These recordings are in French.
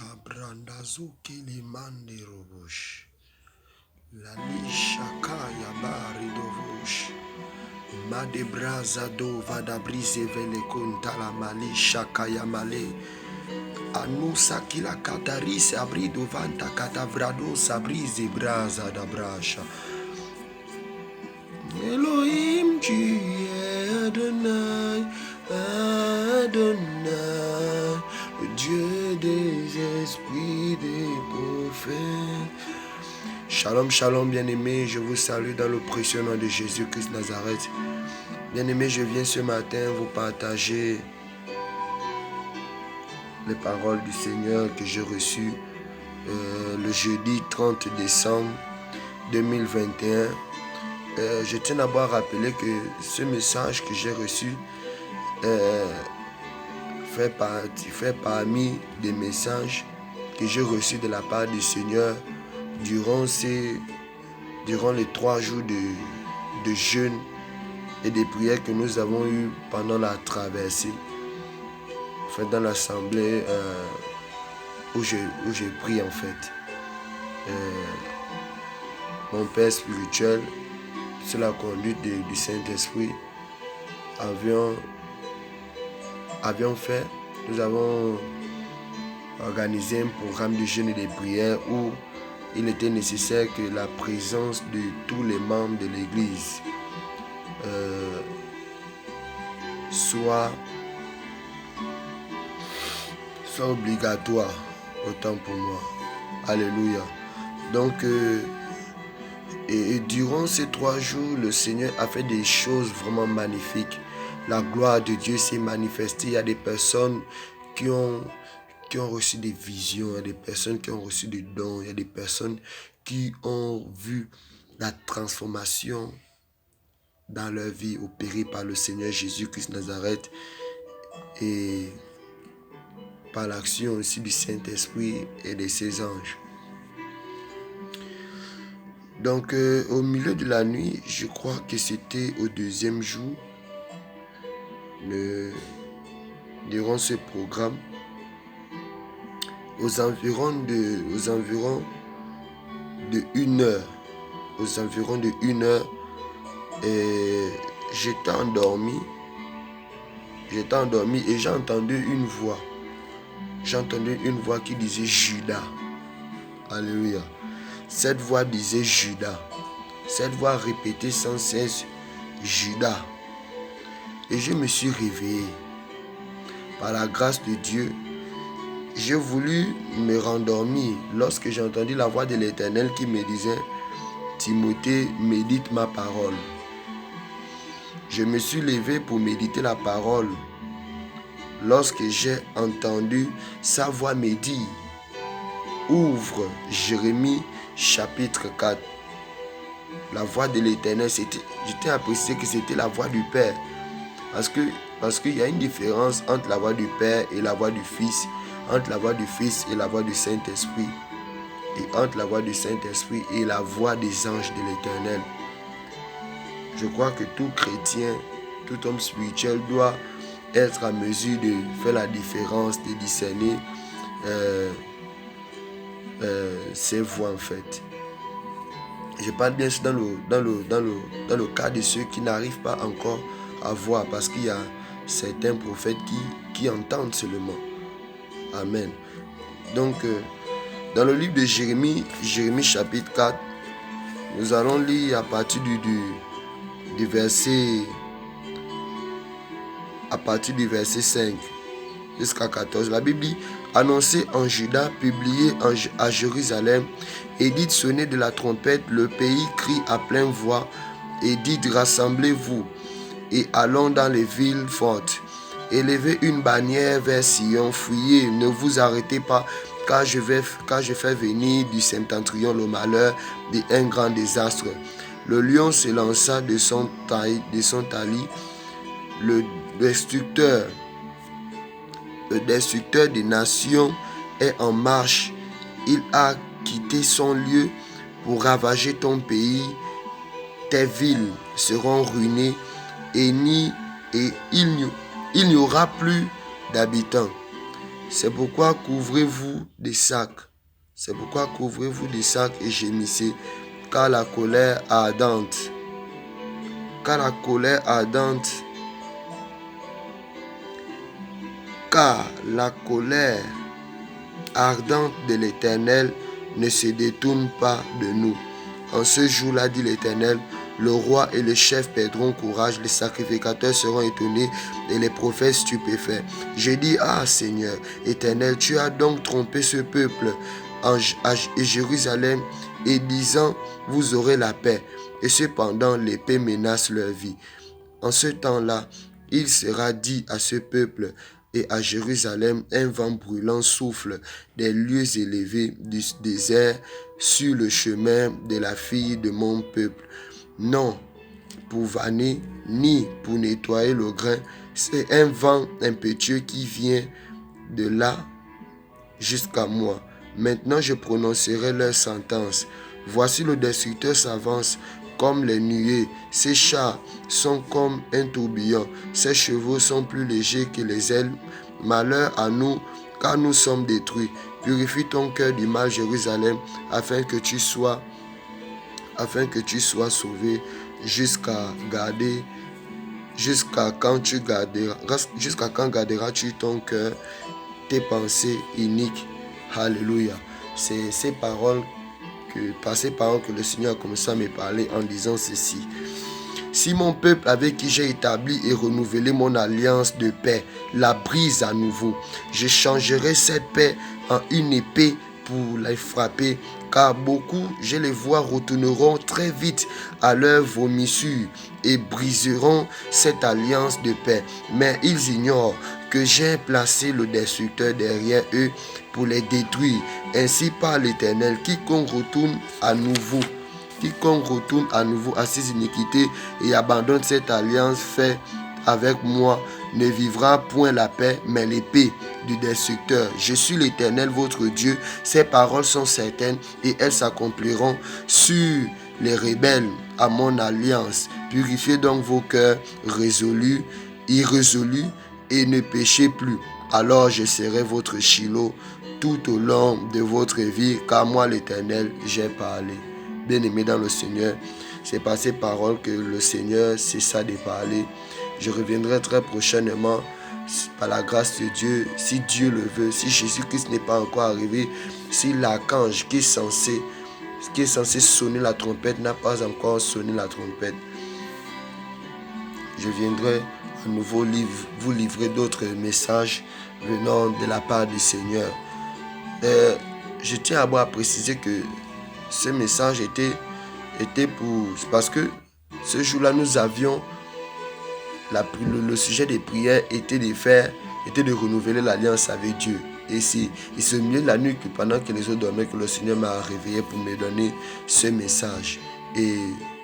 Shabrandazuki limande robosh. La lishaka ya bari dovosh. Made braza do vada brise vele konta la mali shaka ya male. Anusa kila katarise abrido vanta katavrado sabrise braza da brasha. Elohim Dieu Adonai, Adonai, Dieu des esprits des prophètes. Shalom, shalom, bien-aimés, je vous salue dans le précieux nom de Jésus-Christ Nazareth. Bien-aimés, je viens ce matin vous partager les paroles du Seigneur que j'ai reçues le jeudi 30 décembre 2021. Je tiens d'abord à rappeler que ce message que j'ai reçu fait parmi des messages que j'ai reçus de la part du Seigneur durant les 3 jours de jeûne et de prières que nous avons eu pendant la traversée. Enfin, dans l'assemblée où j'ai pris en fait. Mon père spirituel, sous la conduite du Saint-Esprit, nous avons organisé un programme de jeûne et de prière où il était nécessaire que la présence de tous les membres de l'Église soit obligatoire, autant pour moi. Alléluia. Donc, et durant ces 3 jours, le Seigneur a fait des choses vraiment magnifiques. La gloire de Dieu s'est manifestée. Il y a des personnes qui ont reçu des visions, il y a des personnes qui ont reçu des dons, il y a des personnes qui ont vu la transformation dans leur vie opérée par le Seigneur Jésus-Christ Nazareth et par l'action aussi du Saint-Esprit et de ses anges. Donc au milieu de la nuit, je crois que c'était au 2e jour, durant ce programme, aux environs de 1 heure, et j'étais endormi et j'ai entendu une voix. J'entendais une voix qui disait Judas. Alléluia. Cette voix disait Judas. Cette voix répétait sans cesse Judas. Et je me suis réveillé. Par la grâce de Dieu, j'ai voulu me rendormir lorsque j'ai entendu la voix de l'Éternel qui me disait Timothée, médite ma parole. Je me suis levé pour méditer la parole. Lorsque j'ai entendu sa voix me dire ouvre Jérémie chapitre 4. La voix de l'Éternel, je tiens à préciser que c'était la voix du Père. Parce qu'il y a une différence entre la voix du Père et la voix du Fils, entre la voix du Fils et la voix du Saint-Esprit, et entre la voix du Saint-Esprit et la voix des anges de l'Éternel. Je crois que tout chrétien, tout homme spirituel doit être à mesure de faire la différence, de discerner ces voix en fait. Je parle bien sûr dans le cas de ceux qui n'arrivent pas encore à voir, parce qu'il y a certains prophètes qui entendent seulement. Amen. Donc, dans le livre de Jérémie chapitre 4, nous allons lire à partir du verset 5 jusqu'à 14. La Bible dit annoncez en Juda, publiez à Jérusalem, et dites sonnez de la trompette, le pays crie à pleine voix, et dites rassemblez-vous et allons dans les villes fortes. Élevez une bannière vers Sion, fuyez, ne vous arrêtez pas, car je fais venir du septentrion le malheur et un grand désastre. Le lion s'élança de son talis, le destructeur des nations est en marche. Il a quitté son lieu pour ravager ton pays. Tes villes seront ruinées et il n'y aura plus d'habitants. C'est pourquoi couvrez-vous des sacs. C'est pourquoi couvrez-vous des sacs et gémissez, car la colère ardente, car la colère ardente, car la colère ardente de l'Éternel ne se détourne pas de nous. En ce jour-là, dit l'Éternel, le roi et le chef perdront courage, les sacrificateurs seront étonnés et les prophètes stupéfaits. J'ai dit, ah Seigneur, Éternel, tu as donc trompé ce peuple à Jérusalem et disant, vous aurez la paix. Et cependant, l'épée menace leur vie. En ce temps-là, il sera dit à ce peuple et à Jérusalem, un vent brûlant souffle des lieux élevés du désert sur le chemin de la fille de mon peuple. Non, pour vanner, ni pour nettoyer le grain, c'est un vent impétueux qui vient de là jusqu'à moi. Maintenant je prononcerai leur sentence. Voici le destructeur s'avance comme les nuées. Ses chars sont comme un tourbillon. Ses chevaux sont plus légers que les ailes. Malheur à nous, car nous sommes détruits. Purifie ton cœur du mal, Jérusalem, afin que tu sois sauvé jusqu'à quand garderas-tu ton cœur, tes pensées iniques. Alléluia. C'est par ces paroles que le Seigneur a commencé à me parler en disant ceci. Si mon peuple avec qui j'ai établi et renouvelé mon alliance de paix la brise à nouveau, je changerai cette paix en une épée pour les frapper, car beaucoup, je les vois, retourneront très vite à leur vomissure et briseront cette alliance de paix. Mais ils ignorent que j'ai placé le destructeur derrière eux pour les détruire. Ainsi par l'Éternel, quiconque retourne à nouveau à ses iniquités et abandonne cette alliance faite avec moi ne vivra point la paix, mais l'épée du destructeur. Je suis l'Éternel, votre Dieu. Ces paroles sont certaines et elles s'accompliront sur les rebelles à mon alliance. Purifiez donc vos cœurs irrésolus et ne péchez plus. Alors je serai votre Shiloh tout au long de votre vie, car moi l'Éternel, j'ai parlé. Bien-aimé dans le Seigneur, c'est par ces paroles que le Seigneur cessa de parler. Je reviendrai très prochainement par la grâce de Dieu, si Dieu le veut, si Jésus-Christ n'est pas encore arrivé, si l'archange qui est censé sonner la trompette n'a pas encore sonné la trompette. Je viendrai à nouveau vous livrer d'autres messages venant de la part du Seigneur. Je tiens à préciser que ce message était parce que ce jour-là, nous avions le sujet des prières était de renouveler l'alliance avec Dieu. Et c'est ce milieu de la nuit que pendant que les autres dormaient, que le Seigneur m'a réveillé pour me donner ce message. Et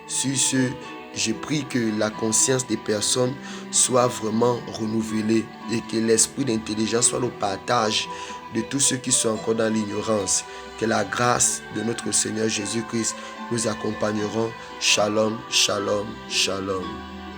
sur ce, j'ai pris que la conscience des personnes soit vraiment renouvelée et que l'esprit d'intelligence soit le partage de tous ceux qui sont encore dans l'ignorance. Que la grâce de notre Seigneur Jésus-Christ nous accompagneront. Shalom, shalom, shalom.